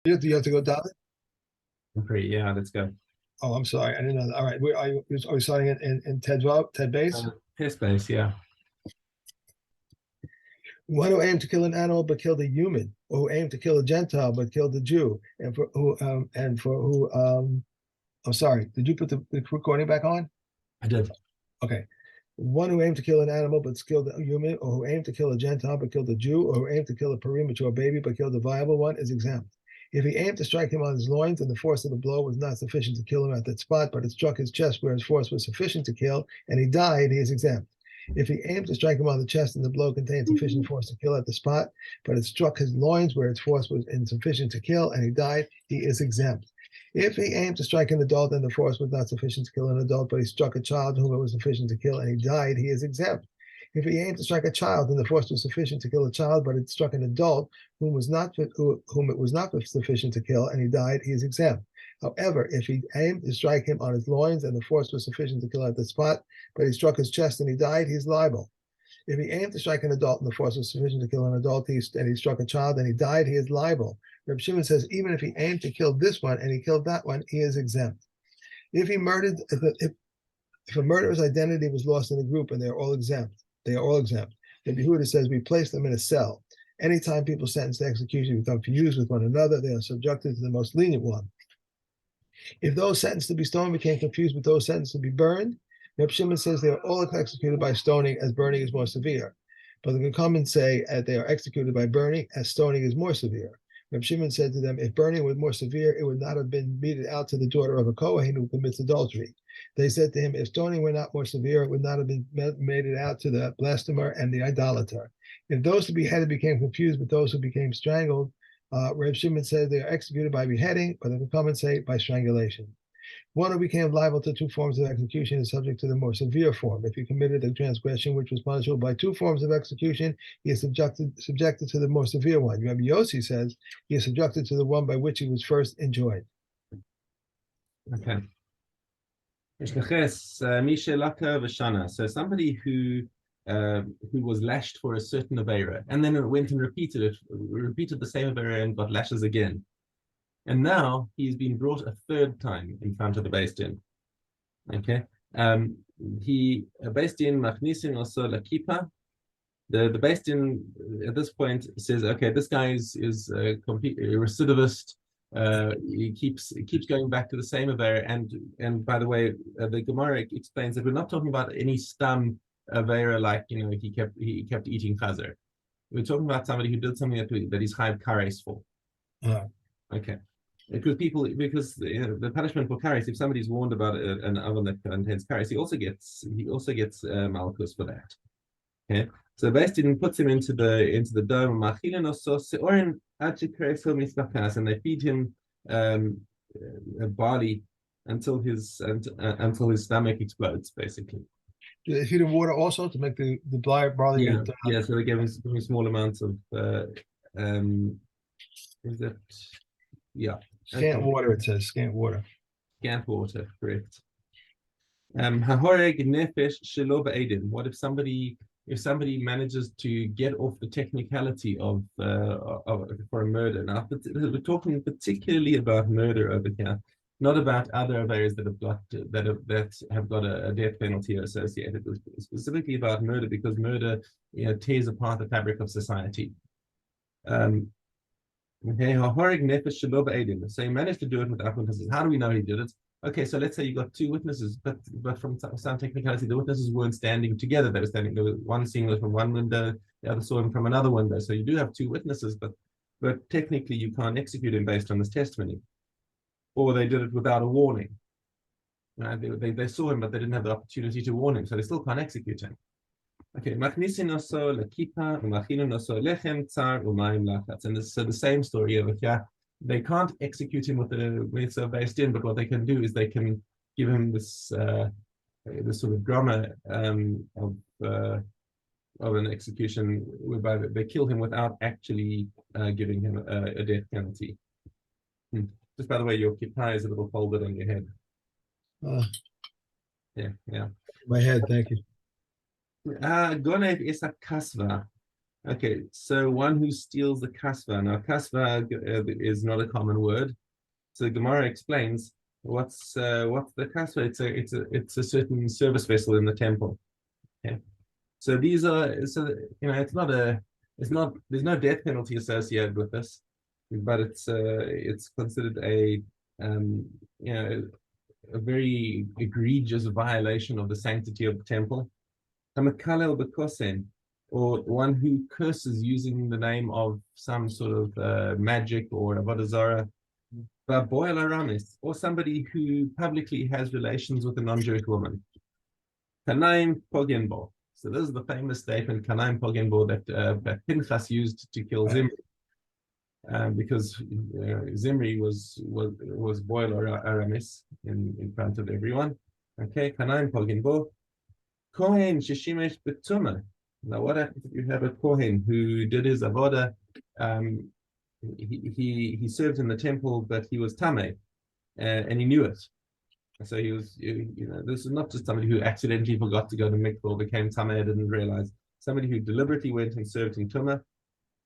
You have to go down? Okay, yeah, let's go. Oh, I'm sorry. I didn't know that. All right. Are we starting in Ted base? Test base, yeah. One who aimed to kill an animal but killed a human, or who aimed to kill a Gentile but killed a Jew, and for who I'm sorry. Did you put the recording back on? I did. Okay. One who aimed to kill an animal but killed a human, or who aimed to kill a Gentile but killed a Jew, or who aimed to kill a premature baby but killed a viable one is exempt. If he aimed to strike him on his loins and the force of the blow was not sufficient to kill him at that spot, but it struck his chest where his force was sufficient to kill, and he died, he is exempt. If he aimed to strike him on the chest and the blow contained sufficient force to kill at the spot, but it struck his loins where its force was insufficient to kill, and he died, he is exempt. If he aimed to strike an adult and the force was not sufficient to kill an adult, but he struck a child whom it was sufficient to kill and he died, he is exempt. If he aimed to strike a child and the force was sufficient to kill a child, but it struck an adult whom it was not sufficient to kill and he died, he is exempt. However, if he aimed to strike him on his loins and the force was sufficient to kill at the spot, but he struck his chest and he died, he is liable. If he aimed to strike an adult and the force was sufficient to kill an adult, and he struck a child and he died, he is liable. Reb Shimon says even if he aimed to kill this one and he killed that one, he is exempt. If he murdered, if a murderer's identity was lost in a group and they are all exempt, Then Yehuda says we place them in a cell. Anytime people sentenced to execution become fused with one another, they are subjected to the most lenient one. If those sentenced to be stoned became confused with those sentenced to be burned, Reb Shimon says they are all executed by stoning, as burning is more severe. But they can come and say they are executed by burning, as stoning is more severe. Reb Shimon said to them, if burning was more severe, it would not have been meted out to the daughter of a Kohen who commits adultery. They said to him, if stoning were not more severe, it would not have been meted out to the blasphemer and the idolater. If those who beheaded became confused with those who became strangled, Reb Shimon said they are executed by beheading, but they can come and say by strangulation. One who became liable to two forms of execution is subject to the more severe form. If he committed a transgression which was punishable by two forms of execution, he is subjected to the more severe one. Rabbi Yossi says he is subjected to the one by which he was first enjoined. Okay. So somebody who was lashed for a certain avera, and then went and repeated the same avera and got lashes again. And now he's been brought a third time in front of the Beis Din. Okay. He Beis Din machnisin also la kippah. The Beis Din at this point says, okay, this guy is a complete recidivist. He keeps going back to the same avera. And by the way, the Gemara explains that we're not talking about any stam avera like he kept eating chazer. We're talking about somebody who did something that he's chayav kares for. Okay. Because the punishment for kares, if somebody's warned about an oven that contains kares, he also gets malchus for that. Okay, so Beis Din puts him into the dome, and they feed him barley until his stomach explodes, basically. Do they feed him water also to make the barley? Yeah. So they give him small amounts of Scant water, it says. Scant water. Scant water, correct. What if somebody manages to get off the technicality of for a murder? Now we're talking particularly about murder over here, not about other areas that have got a death penalty associated with, specifically about murder, because murder tears apart the fabric of society. Okay, so he managed to do it without witnesses. How do we know he did it? Okay, so let's say you got two witnesses, but from some technicality, the witnesses weren't standing together. They were standing. There was one seeing it from one window, the other saw him from another window. So you do have two witnesses, but technically you can't execute him based on this testimony, or they did it without a warning. They saw him, but they didn't have the opportunity to warn him, so they still can't execute him. Okay, machnisin oso lekipa, umachilin oso lechem tsar umayim lachatz, and so the same story over here. They can't execute him with the Beis Din, but what they can do is they can give him this sort of drama of an execution whereby they kill him without actually giving him a death penalty. Just by the way, your kippah is a little folded on your head. Yeah. My head, thank you. Gonev is a kasva. Okay, so one who steals the kasva. Now, kasva is not a common word. So Gemara explains what's the kasva. It's a certain service vessel in the temple. Okay, so these are it's not there's no death penalty associated with this, but it's considered um, you know a very egregious violation of the sanctity of the temple. Hamakalel bekosen, or one who curses using the name of some sort of magic or avodah zarah, boil aramis, or somebody who publicly has relations with a non-Jewish woman. Kanaim pogenbo. So this is the famous statement, Kanaim pogenbo, that Pinchas used to kill Zimri, because Zimri was boil aramis in front of everyone. Okay, Kanaim pogenbo. Kohen shishimesh betuma. Now, what happens if you have a Kohen who did his avodah? He served in the temple, but he was tameh, and he knew it. So he was, this is not just somebody who accidentally forgot to go to mikvah or became tameh and didn't realize. Somebody who deliberately went and served in tumah.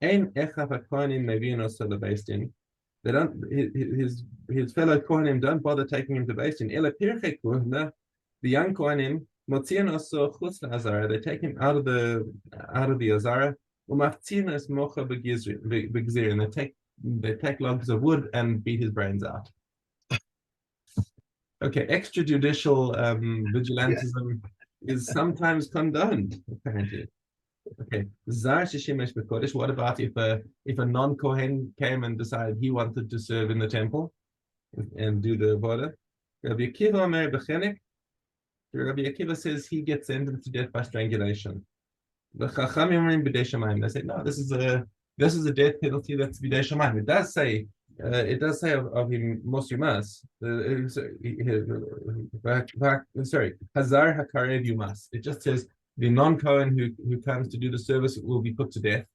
Ein echav hakohanim mevi'in oso lebeis din. They don't. His fellow kohanim don't bother taking him to beis din. Ela pirchei kohana, the young kohanim motzian oso chutz la'azara. They take him out of the azara. Umaftzin es mocha begzir, and they take logs of wood and beat his brains out. Okay, extrajudicial vigilantism is sometimes condoned, apparently. Okay, Zar Shishimesh Bekodesh. What about if a non-Kohen came and decided he wanted to serve in the temple and do the avodah? Rabbi Akiva Omer Bechenek. Rabbi Akiva says he gets sentenced to death by strangulation. The Chachamim B'dei Shamayim. They say no, this is a death penalty that's B'dei Shamayim. It does say of him Mosumas. Sorry, Hazar Hakarev Yumas. It just says the non-Kohen who comes to do the service will be put to death.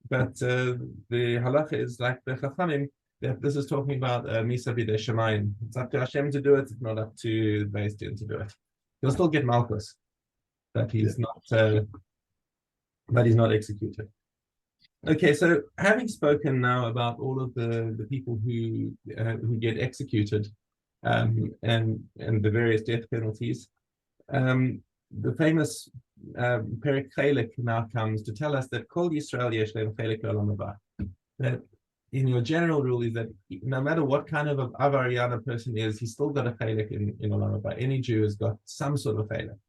But the halacha is like the Chachamim, that this is talking about Misa B'dei Shamayim. It's up to Hashem to do it. It's not up to Beis Din to do it. He'll still get Malchus, but he's not executed. Okay, so having spoken now about all of the people who get executed and the various death penalties, the famous Perek Chelek now comes to tell us that Kol Yisrael yesh lehem chelek olam haba. That in your general rule is that no matter what kind of avarian a person is, he's still got a chelek in olam haba. Any Jew has got some sort of chelek,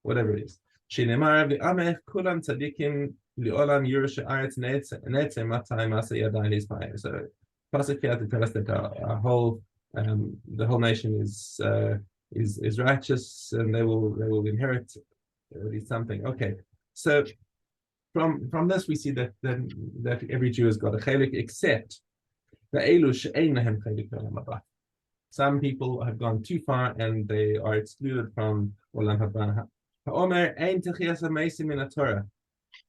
whatever it is. Shenemar v'amech kulam tzadikim li'olam yurush haaretz netzeh matay masa yadayim Yisrael. So Pasuk here to tell us that the whole nation is righteous and they will inherit something. Okay, so from this we see that every Jew has got a chelik, except the elu she'ein lahem chelik olam haba. Some people have gone too far and they are excluded from olam haba. Ha'omer ein techias ha'meisim min Torah.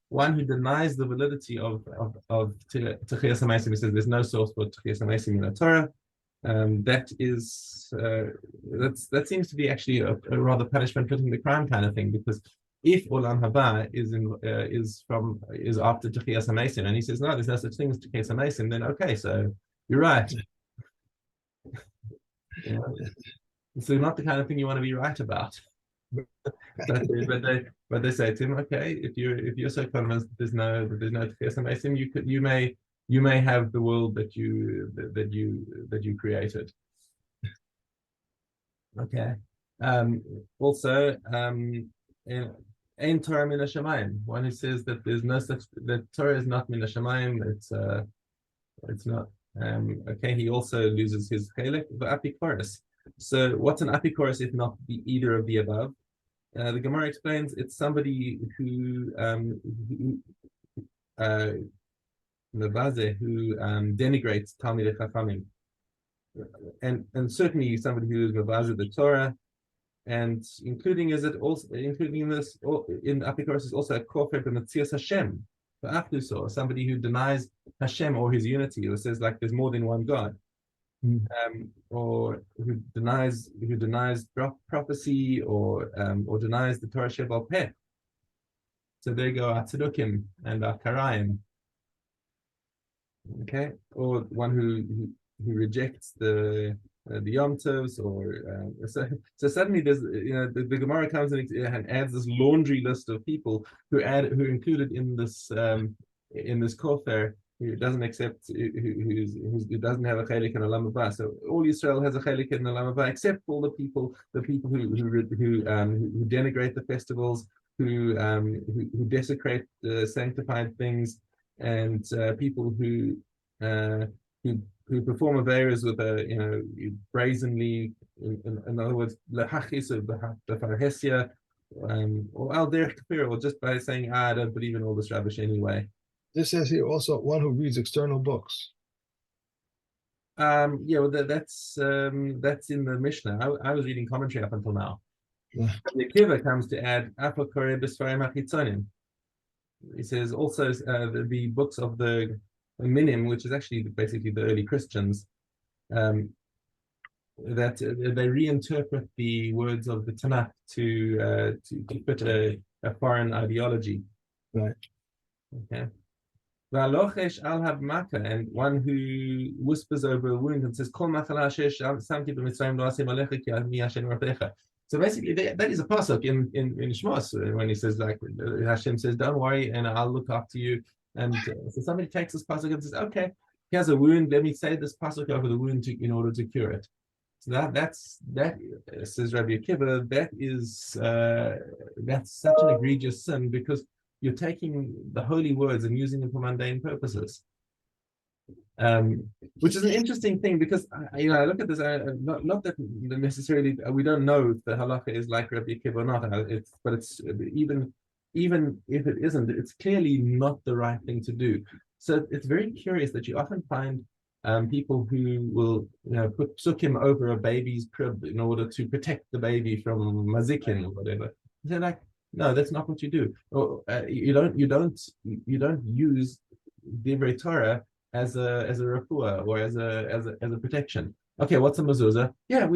One who denies the validity of techias ha'meisim, he says there's no source for techias ha'meisim min Torah. That seems to be actually a rather punishment fitting the crime kind of thing, because if olam haba is after techias ha'meisim and he says no, there's no such thing as techias ha'meisim, then okay, so you're right. So not the kind of thing you want to be right about. but they say to him, okay, if you're so convinced that there's no techias ha'meisim, you may have the world that you created. Okay. Also, Ein Torah min hashamayim. One who says that there's no such, that Torah is not min hashamayim. It's not. Okay. He also loses his chelek, the apikoros. So what's an apikoros if not either of the above? The Gemara explains it's somebody who denigrates Talmidei Chachamim, and certainly somebody who is mevaze the Torah, and including this in Apikoros is also a kofer b'metzias Hashem, so somebody who denies Hashem or His unity, or says like there's more than one God, or who denies prophecy, or denies the Torah Shebal Peh. So there go our tzedukkim and our karayim. Okay, or one who rejects the Yom Tovs, or so suddenly there's the Gemara comes and adds this laundry list of people who included in this kofar, who doesn't accept, who doesn't have a chelik and a olam haba. So all Israel has a chelik and a olam haba, except all the people who denigrate the festivals, who desecrate sanctified things, and people who perform aveiros with brazenly, in other words, lehachis or b'farhesia, or al derech kafir, or just by saying, I don't believe in all this rubbish anyway. This says here also one who reads external books. Yeah, well, that's in the Mishnah. I was reading commentary up until now. The Kiva comes to add apokore b'sfarim hachitzonim. He says also the books of the Minim, which is actually basically the early Christians, that they reinterpret the words of the Tanakh to fit a foreign ideology. Right. Okay. And one who whispers over a wound and says, so basically, that is a pasuk in Shmos when he says, like, Hashem says, don't worry, and I'll look after you. And so somebody takes this pasuk and says, okay, he has a wound, let me say this pasuk over the wound in order to cure it. So that says Rabbi Akiva, that's such an egregious sin, because you're taking the holy words and using them for mundane purposes. Which is an interesting thing, because I look at this, not that necessarily we don't know if the halacha is like Rabbi Akiva or not. But it's even if it isn't, it's clearly not the right thing to do. So it's very curious that you often find people who will put psukim over a baby's crib in order to protect the baby from mazikin or whatever. They're like, no, that's not what you do. Or you don't use divrei Torah as a refuah or as a protection. Okay, what's a mezuzah? Yeah,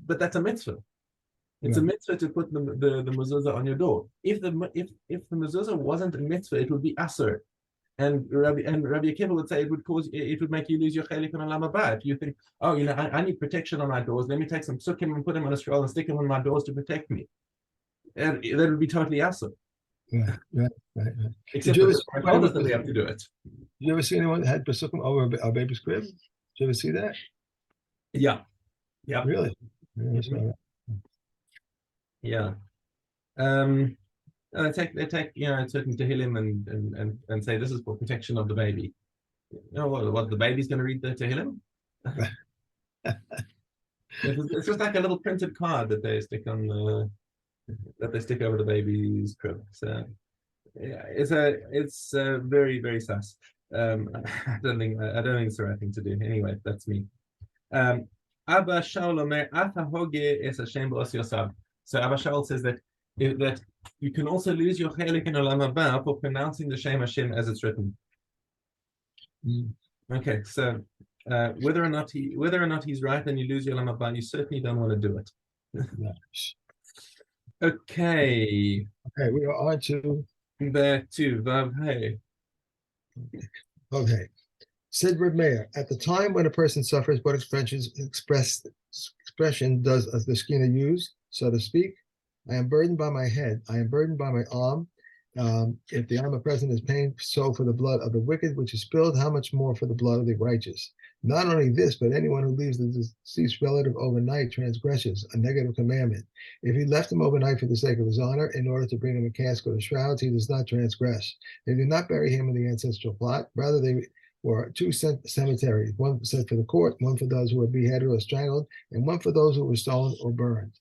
but that's a mitzvah. It's a mitzvah to put the mezuzah on your door. If the mezuzah wasn't a mitzvah, it would be asur. And Rabbi Akiva would say it would make you lose your chelik and olam haba. If you think, oh, I need protection on my doors, let me take some psukim and put them on a scroll and stick them on my doors to protect me. And that would be totally asur. Right. Except that told us that we have to do it. Did you ever see anyone that had pasukim over a baby's crib? Did you ever see that? Yeah. Really? Yeah. They take certain tehillim and say this is for protection of the baby. You know what the baby's going to read the tehillim? It's just like a little printed card that they stick over the baby's crib. So yeah, it's very, very sus. I don't think it's the right thing to do. Anyway, that's me. Abba Shaul Omer Ata Hoge Es Hashem B'os Yosab. So Abba Shaul says that you can also lose your chelik in olam haba for pronouncing the Shem Hashem as it's written. Okay, so whether or not he's right and you lose your olam haba, you certainly don't want to do it. Okay, we are on to back to Vav Hey. Okay. Said Reb Meir, at the time when a person suffers, what expression does the Shekhinah use, so to speak? I am burdened by my head. I am burdened by my arm. If the arm of present is pain, so for the blood of the wicked, which is spilled, how much more for the blood of the righteous? Not only this, but anyone who leaves the deceased relative overnight transgresses a negative commandment. If he left him overnight for the sake of his honor, in order to bring him a casket or shrouds, he does not transgress. They did not bury him in the ancestral plot. Rather, they were two cemeteries, one set for the court, one for those who were beheaded or strangled, and one for those who were stoned or burned.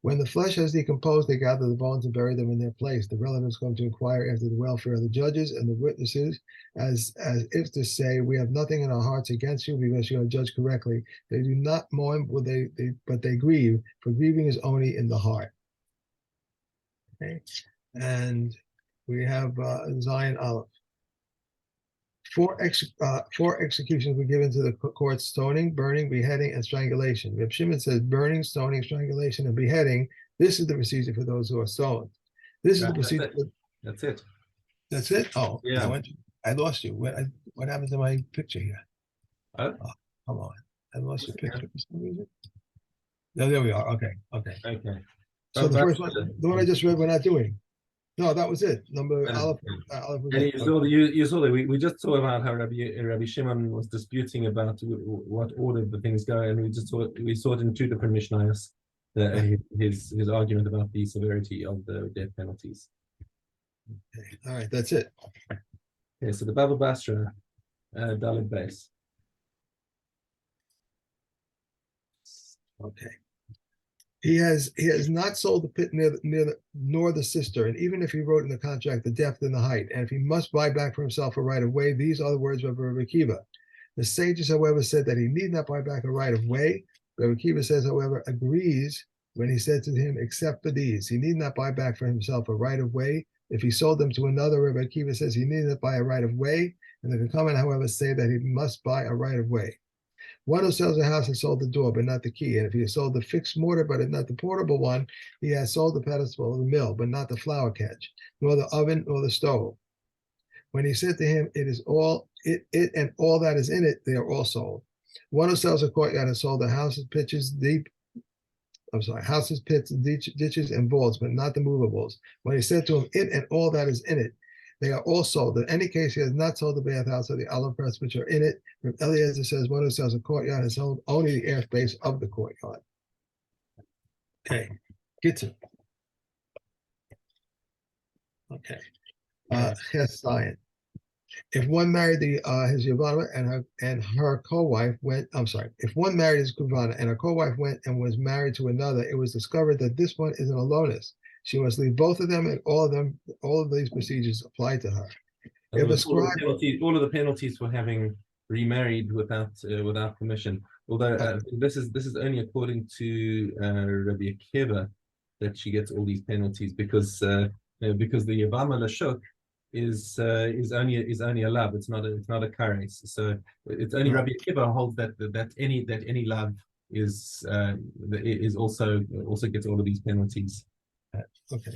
When the flesh has decomposed, they gather the bones and bury them in their place. The relatives come to inquire after the welfare of the judges and the witnesses, as if to say, we have nothing in our hearts against you because you have judged correctly. They do not mourn, but they grieve, for grieving is only in the heart. Okay. And we have Zion Aleph. Four executions were given to the court: stoning, burning, beheading, and strangulation. Reb Shimon says burning, stoning, strangulation, and beheading. This is the procedure for those who are stoned. This is the procedure. That's it. That's it. Oh, Yeah. I lost you. What happened to my picture here? Oh, Oh, come on. I lost your yeah. picture for some reason. No, there we are. Okay. Okay. So Baba the first one, Basra. the one I just read, we're not doing. No, that was it. Number And, Aleph. Aleph was and it. you Okay. saw you saw that we just saw about how Rabbi Shimon was disputing about what order the things go, and we saw it in two different Mishnayos. His argument about the severity of the death penalties. Okay. All right. That's it. Okay, so the Baba Basra, Dalit base. Okay. He has not sold the pit nor the sister, and even if he wrote in the contract the depth and the height, and if he must buy back for himself a right of way, these are the words of Rabbi Akiva. The sages, however, said that he need not buy back a right of way. Rabbi Akiva says, however, agrees when he said to him, except for these, he need not buy back for himself a right of way. If he sold them to another, Rabbi Akiva says he need not buy a right of way, and the Kakaman, however, say that he must buy a right of way. One who sells a house has sold the door, but not the key. And if he has sold the fixed mortar, but not the portable one, he has sold the pedestal of the mill, but not the flour catch, nor the oven, nor the stove. When he said to him, it is all it and all that is in it, they are all sold. One who sells a courtyard has sold the houses, houses, pits, ditches, and vaults, but not the movables. When he said to him, it and all that is in it, they are all sold. In any case, he has not sold the bathhouse or the olive press which are in it. Eliezer says, one who sells a courtyard has sold only the airspace of the courtyard. Okay, get to. Okay, Chesed. If one married his Yavana and her co-wife went, I'm sorry, if one married his Yavana and her co-wife went and was married to another, it was discovered that this one is an alonus. She must leave both of them, and all of these procedures apply to her. If a scribe, all of the penalties for having remarried without permission. Although this is only according to Rabbi Akiva that she gets all these penalties because the Yavama Lashuk is only a love. It's not a kares. So it's only Rabbi Akiva holds that any love is also gets all of these penalties. Okay.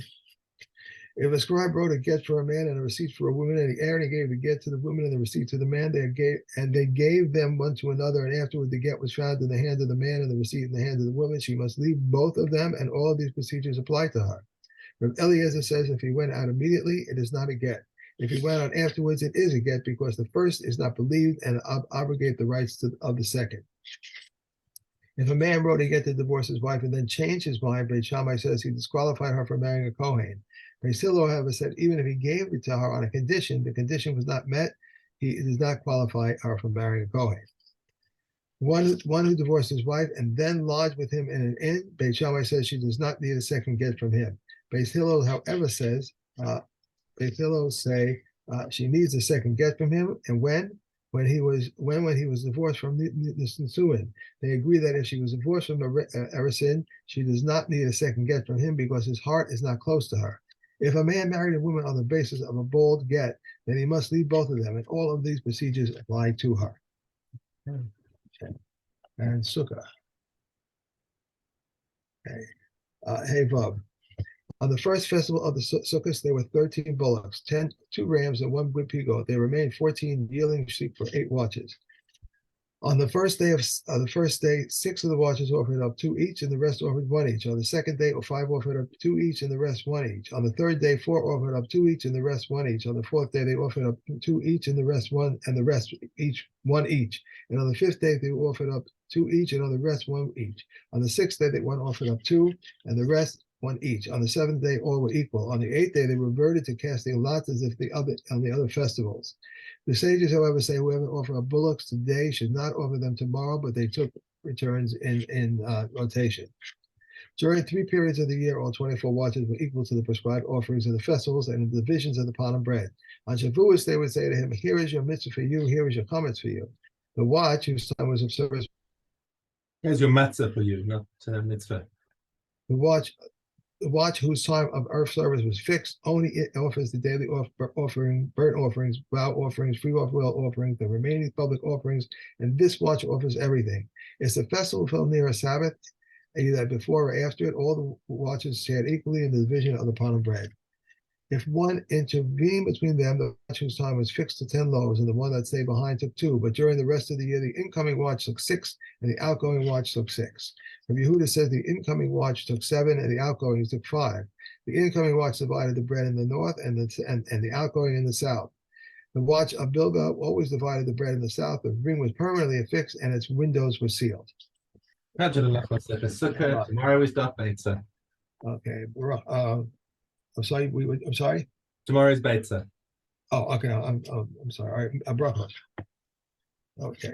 If a scribe wrote a get for a man and a receipt for a woman, and Aaron gave the get to the woman and the receipt to the man, they gave them one to another, and afterward the get was found in the hand of the man and the receipt in the hand of the woman, she must leave both of them, and all of these procedures apply to her. But Eliezer says if he went out immediately, it is not a get. If he went out afterwards, it is a get because the first is not believed and abrogate the rights of the second. If a man wrote a get to divorce his wife and then changed his mind, Beit Shammai says he disqualified her from marrying a Kohen. Beit Hillel, however, said even if he gave it to her on a condition, the condition was not met, he does not qualify her from marrying a Kohen. One who divorced his wife and then lodged with him in an inn, Beit Shammai says she does not need a second get from him. Beit Hillel, however, says Beit Hillel say she needs a second get from him, and when he was divorced from the Nisuin, they agree that if she was divorced from Erisin, she does not need a second get from him because his heart is not close to her. If a man married a woman on the basis of a bold get, then he must leave both of them, and all of these procedures apply to her. Okay. And Sukkah. Okay. Hey, Vav. On the first festival of the Sukkot, there were 13 bullocks, 2 rams, and 1 pig-goat. There remained 14 yielding sheep for 8 watches. On the first day 6 of the watches offered up 2 each, and the rest offered 1 each. On the second day, 5 offered up 2 each, and the rest 1 each. On the third day, 4 offered up 2 each, and the rest 1 each. On the fourth day, they offered up 2 each, and the rest 1, and the rest each 1 each. And on the fifth day, they offered up 2 each, and on the rest 1 each. On the sixth day, one offered up 2, and the rest 1 each. On the seventh day, all were equal. On the eighth day, they reverted to casting lots as if on the other festivals. The sages, however, say whoever offer up bullocks today should not offer them tomorrow, but they took returns in rotation. During 3 periods of the year, all 24 watches were equal to the prescribed offerings of the festivals and the divisions of the pot of bread. On Shavuos, they would say to him, here is your mitzvah for you, here is your chametz for you. The watch, whose time was of service. Here's your matzah for you, not mitzvah. The watch whose time of earth service was fixed, only it offers the daily offering, burnt offerings, vow offerings, free will offerings, the remaining public offerings, and this watch offers everything. If the festival fell near a Sabbath, either before or after it, all the watches shared equally in the division of the pot of bread. If one intervened between them, the watch whose time was fixed to 10 loaves, and the one that stayed behind took 2. But during the rest of the year, the incoming watch took 6, and the outgoing watch took 6. Rabbi Yehuda says the incoming watch took 7, and the outgoing took 5. The incoming watch divided the bread in the north, and the outgoing in the south. The watch of Bilga always divided the bread in the south. The ring was permanently affixed, and its windows were sealed. Tomorrow is Daf Beitza. Okay, I'm sorry. I'm sorry. Tomorrow's Beitza. Oh, okay. I'm sorry. All right, brachos. Okay.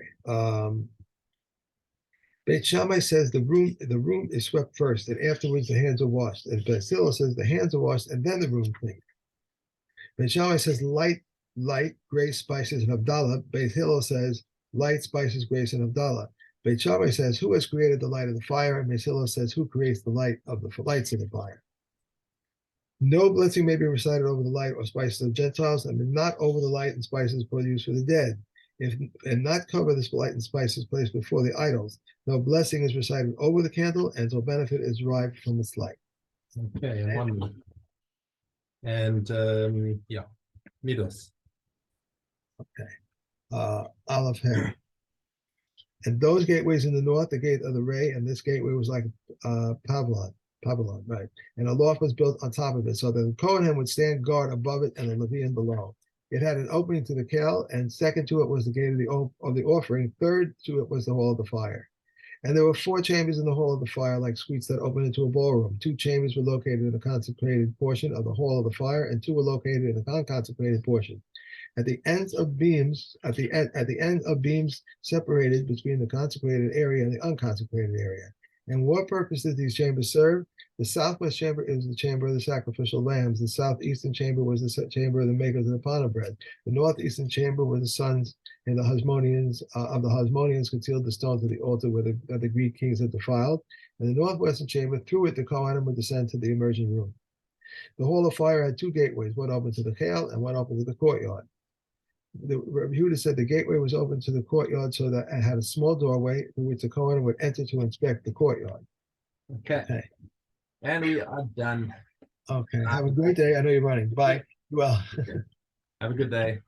Beit Shammai says the room is swept first, and afterwards the hands are washed. And Beit Hillel says the hands are washed and then the room cleaned. Beit Shammai says light, grace, spices, and Havdalah. Beit Hillel says light, spices, grace, and Havdalah. Beit Shammai says who has created the light of the fire, and Beit Hillel says who creates the lights of the fire. No blessing may be recited over the light or spices of Gentiles, and not over the light and spices for use for the dead. And not cover this light and spices placed before the idols. No blessing is recited over the candle, and no benefit is derived from its light. Okay, and 1 minute. And yeah, Midos. Okay. Aleph Hey. And those gateways in the north, the gate of the Ray, and this gateway was like Pavlon, right? And a loft was built on top of it, so that the Kohanim would stand guard above it and the Levian below. It had an opening to the Kel, and second to it was the gate of the offering. Third to it was the hall of the fire. And there were 4 chambers in the hall of the fire, like suites that opened into a ballroom. 2 chambers were located in the consecrated portion of the hall of the fire, and 2 were located in the unconsecrated portion. At the ends of beams, at the end of beams separated between the consecrated area and the unconsecrated area. And what purpose did these chambers serve? The southwest chamber is the chamber of the sacrificial lambs. The southeastern chamber was the chamber of the makers of the panna bread. The northeastern chamber were the sons and the Hasmoneans of the Hasmoneans concealed the stones of the altar where the Greek kings had defiled. And the northwestern chamber, through it, the Kohanim would descend to the immersion room. The hall of fire had 2 gateways, one open to the Chel and one open to the courtyard. Rabbi Yehuda said the gateway was open to the courtyard, so that it had a small doorway through which the Kohanim would enter to inspect the courtyard. Okay. And we are done. Okay. Have a great day. I know you're running. Bye. Well. Okay. Have a good day.